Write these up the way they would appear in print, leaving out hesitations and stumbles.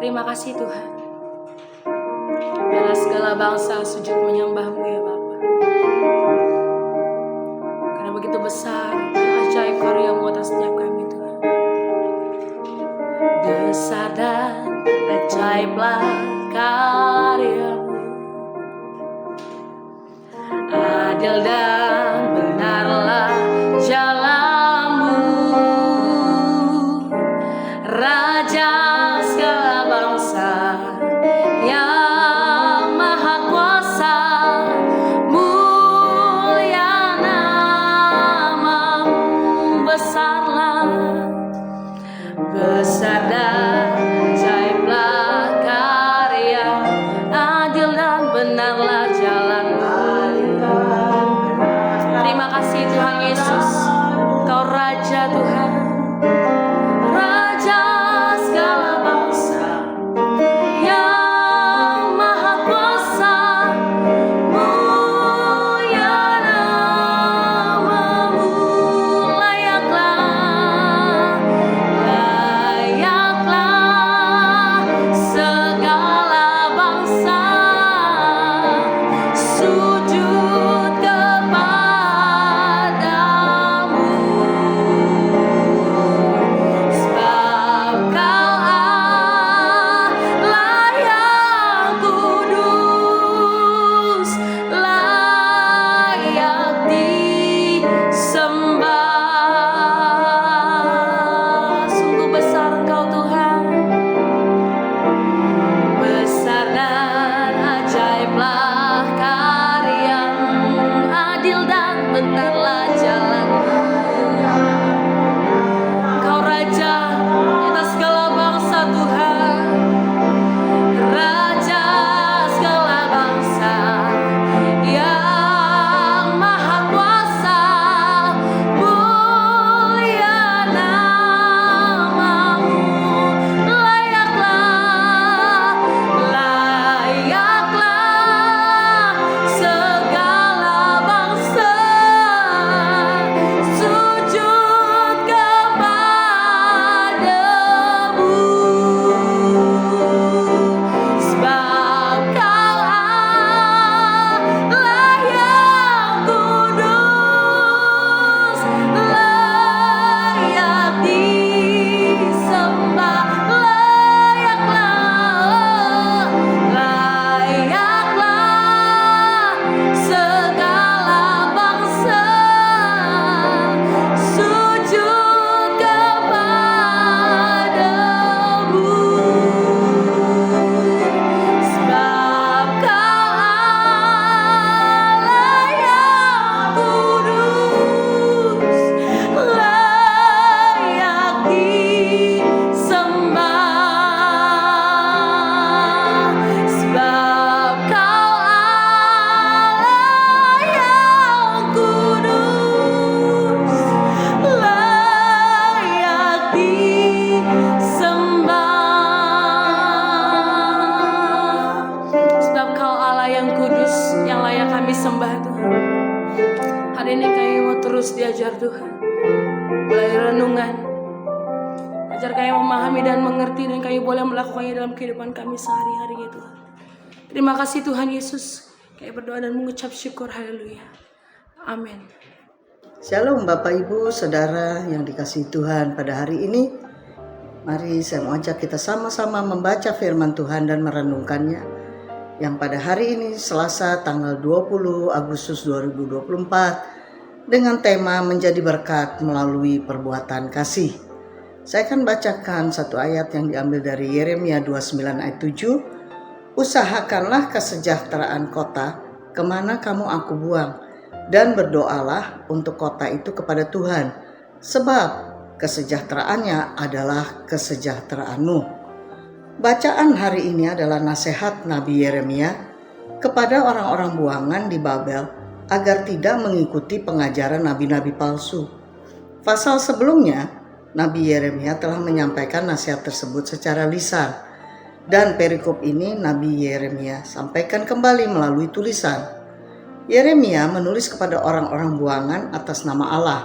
Terima kasih Tuhan. Biarlah segala bangsa sujud menyembah-Mu ya Bapa. Karena begitu besar dan ajaib karya-Mu atas setiap kami Tuhan. Besar dan ajaiblah karya-Mu, adil dan benarlah jalan-Mu, Raja segala bangsa yang maha kuasa, mulia nama-Mu, besarlah, besar dan ajaiblah karya, adil dan benarlah jalan-Mu. Terima kasih Tuhan Yesus, Kau Raja Tuhan, Raja segala bangsa yang maha kuasa, mulia nama-Mu, layaklah segala bangsa sujud kepadamu, sebab Kau Allah yang kudus, layak disembah. Sungguh besar Engkau Tuhan, besar dan ajaiblah karya-Mu, adil dan benarlah jalan-Mu. Kau Raja di atas segala bangsa Tuhan, Raja segala bangsa yang maha kuasa, mulia nama-Mu, layaklah segala bangsa sujud kepadamu, sebab Kau Allah yang kudus, layak disembah. Layaklah segala bangsa sujud kepadamu, sebab Kau Allah yang kudus, layak disembah, sebab Kau Allah yang kudus, layak disembah, sebab Kau Allah yang kudus, yang layak kami sembah Tuhan. Hari ini kami mau terus diajar Tuhan melalui renungan. Ajar kami memahami dan mengerti, dan kami boleh melakukannya dalam kehidupan kami sehari-hari ya Tuhan. Terima kasih Tuhan Yesus. Kami berdoa dan mengucap syukur. Haleluya. Amin. Shalom Bapak Ibu Saudara yang dikasihi Tuhan, pada hari ini mari saya mau ajak kita sama-sama membaca firman Tuhan dan merenungkannya, yang pada hari ini Selasa tanggal 20 Agustus 2024 dengan tema menjadi berkat melalui perbuatan kasih. Saya akan bacakan satu ayat yang diambil dari Yeremia 29 ayat 7. Usahakanlah kesejahteraan kota kemana kamu aku buang, dan berdoalah untuk kota itu kepada Tuhan, sebab kesejahteraannya adalah kesejahteraanmu. Bacaan hari ini adalah nasihat Nabi Yeremia kepada orang-orang buangan di Babel agar tidak mengikuti pengajaran nabi-nabi palsu. Pasal sebelumnya, Nabi Yeremia telah menyampaikan nasihat tersebut secara lisan, dan perikop ini Nabi Yeremia sampaikan kembali melalui tulisan. Yeremia menulis kepada orang-orang buangan atas nama Allah.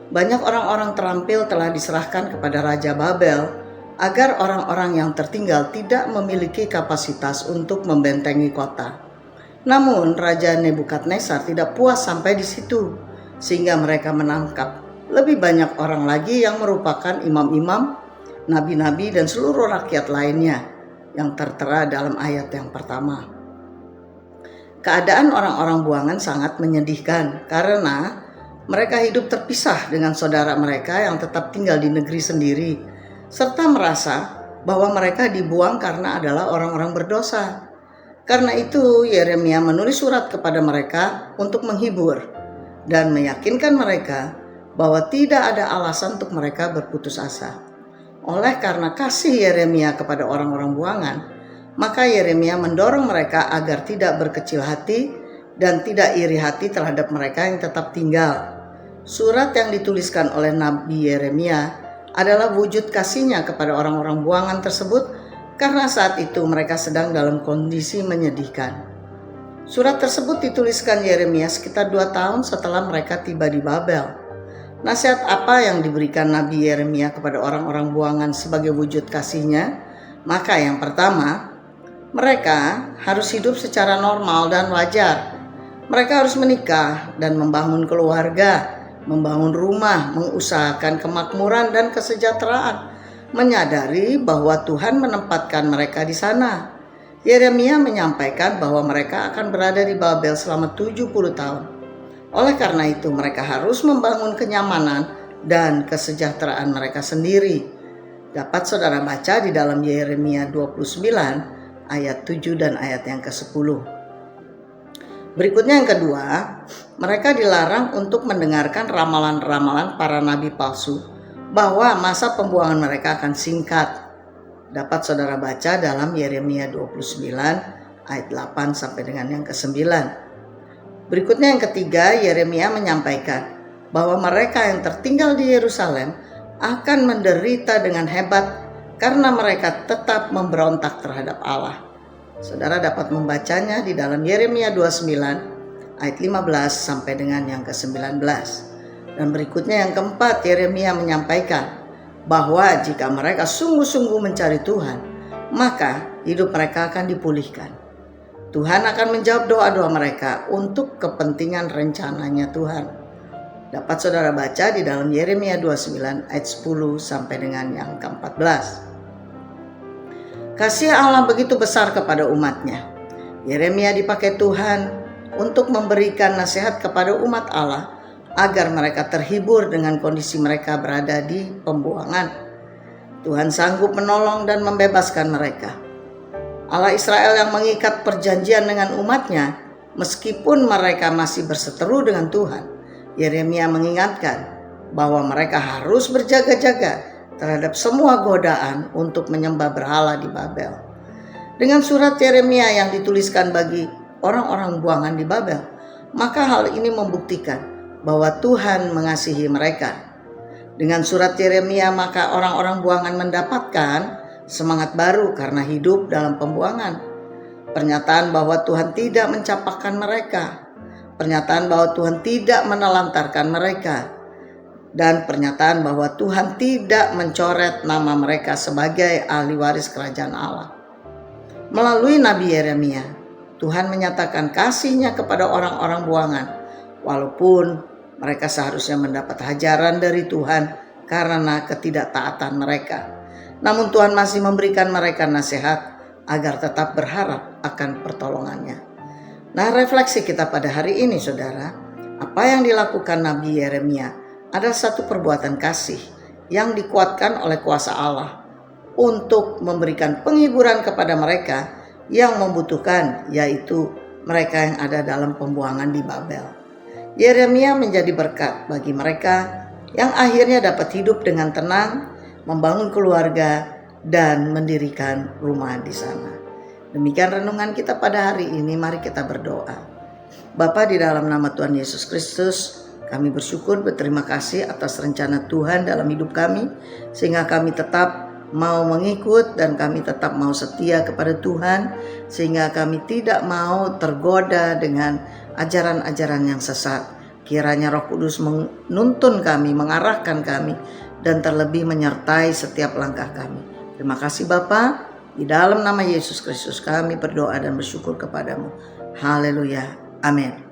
Banyak orang-orang terampil telah diserahkan kepada Raja Babel agar orang-orang yang tertinggal tidak memiliki kapasitas untuk membentengi kota. Namun Raja Nebukadnezar tidak puas sampai di situ, sehingga mereka menangkap lebih banyak orang lagi yang merupakan imam-imam, nabi-nabi, dan seluruh rakyat lainnya yang tertera dalam ayat yang pertama. Keadaan orang-orang buangan sangat menyedihkan karena mereka hidup terpisah dengan saudara mereka yang tetap tinggal di negeri sendiri, serta merasa bahwa mereka dibuang karena adalah orang-orang berdosa. Karena itu Yeremia menulis surat kepada mereka untuk menghibur dan meyakinkan mereka bahwa tidak ada alasan untuk mereka berputus asa. Oleh karena kasih Yeremia kepada orang-orang buangan, maka Yeremia mendorong mereka agar tidak berkecil hati dan tidak iri hati terhadap mereka yang tetap tinggal. Surat yang dituliskan oleh Nabi Yeremia adalah wujud kasihnya kepada orang-orang buangan tersebut karena saat itu mereka sedang dalam kondisi menyedihkan. Surat tersebut dituliskan Yeremia sekitar 2 tahun setelah mereka tiba di Babel. Nasihat apa yang diberikan Nabi Yeremia kepada orang-orang buangan sebagai wujud kasihnya? Maka yang pertama, mereka harus hidup secara normal dan wajar. Mereka harus menikah dan membangun keluarga, membangun rumah, mengusahakan kemakmuran dan kesejahteraan, menyadari bahwa Tuhan menempatkan mereka di sana. Yeremia menyampaikan bahwa mereka akan berada di Babel selama 70 tahun. Oleh karena itu mereka harus membangun kenyamanan dan kesejahteraan mereka sendiri. Dapat saudara baca di dalam Yeremia 29 ayat 7 dan ayat yang ke-10. Berikutnya yang kedua, mereka dilarang untuk mendengarkan ramalan-ramalan para nabi palsu bahwa masa pembuangan mereka akan singkat. Dapat saudara baca dalam Yeremia 29 ayat 8 sampai dengan yang ke-9. Berikutnya yang ketiga, Yeremia menyampaikan bahwa mereka yang tertinggal di Yerusalem akan menderita dengan hebat karena mereka tetap memberontak terhadap Allah. Saudara dapat membacanya di dalam Yeremia 29 ayat 15 sampai dengan yang ke-19. Dan berikutnya yang keempat, Yeremia menyampaikan bahwa jika mereka sungguh-sungguh mencari Tuhan, maka hidup mereka akan dipulihkan. Tuhan akan menjawab doa-doa mereka untuk kepentingan rencananya Tuhan. Dapat saudara baca di dalam Yeremia 29 ayat 10 sampai dengan yang ke-14. Kasih Allah begitu besar kepada umatnya. Yeremia dipakai Tuhan untuk memberikan nasihat kepada umat Allah agar mereka terhibur dengan kondisi mereka berada di pembuangan. Tuhan sanggup menolong dan membebaskan mereka. Allah Israel yang mengikat perjanjian dengan umatnya meskipun mereka masih berseteru dengan Tuhan. Yeremia mengingatkan bahwa mereka harus berjaga-jaga terhadap semua godaan untuk menyembah berhala di Babel. Dengan surat Yeremia yang dituliskan bagi orang-orang buangan di Babel, maka hal ini membuktikan bahwa Tuhan mengasihi mereka. Dengan surat Yeremia maka orang-orang buangan mendapatkan semangat baru karena hidup dalam pembuangan. Pernyataan bahwa Tuhan tidak mencapakan mereka, pernyataan bahwa Tuhan tidak menelantarkan mereka, dan pernyataan bahwa Tuhan tidak mencoret nama mereka sebagai ahli waris kerajaan Allah. Melalui Nabi Yeremia, Tuhan menyatakan kasih-Nya kepada orang-orang buangan, walaupun mereka seharusnya mendapat hajaran dari Tuhan karena ketidaktaatan mereka. Namun Tuhan masih memberikan mereka nasihat agar tetap berharap akan pertolongannya. Nah, refleksi kita pada hari ini saudara, apa yang dilakukan Nabi Yeremia adalah satu perbuatan kasih yang dikuatkan oleh kuasa Allah untuk memberikan penghiburan kepada mereka yang membutuhkan, yaitu mereka yang ada dalam pembuangan di Babel. Yeremia menjadi berkat bagi mereka yang akhirnya dapat hidup dengan tenang, membangun keluarga, dan mendirikan rumah di sana. Demikian renungan kita pada hari ini. Mari kita berdoa. Bapa, di dalam nama Tuhan Yesus Kristus, kami bersyukur, berterima kasih atas rencana Tuhan dalam hidup kami, sehingga kami tetap mau mengikut dan kami tetap mau setia kepada Tuhan, sehingga kami tidak mau tergoda dengan ajaran-ajaran yang sesat. Kiranya Roh Kudus menuntun kami, mengarahkan kami, dan terlebih menyertai setiap langkah kami. Terima kasih Bapa, di dalam nama Yesus Kristus kami berdoa dan bersyukur kepadamu. Haleluya. Amin.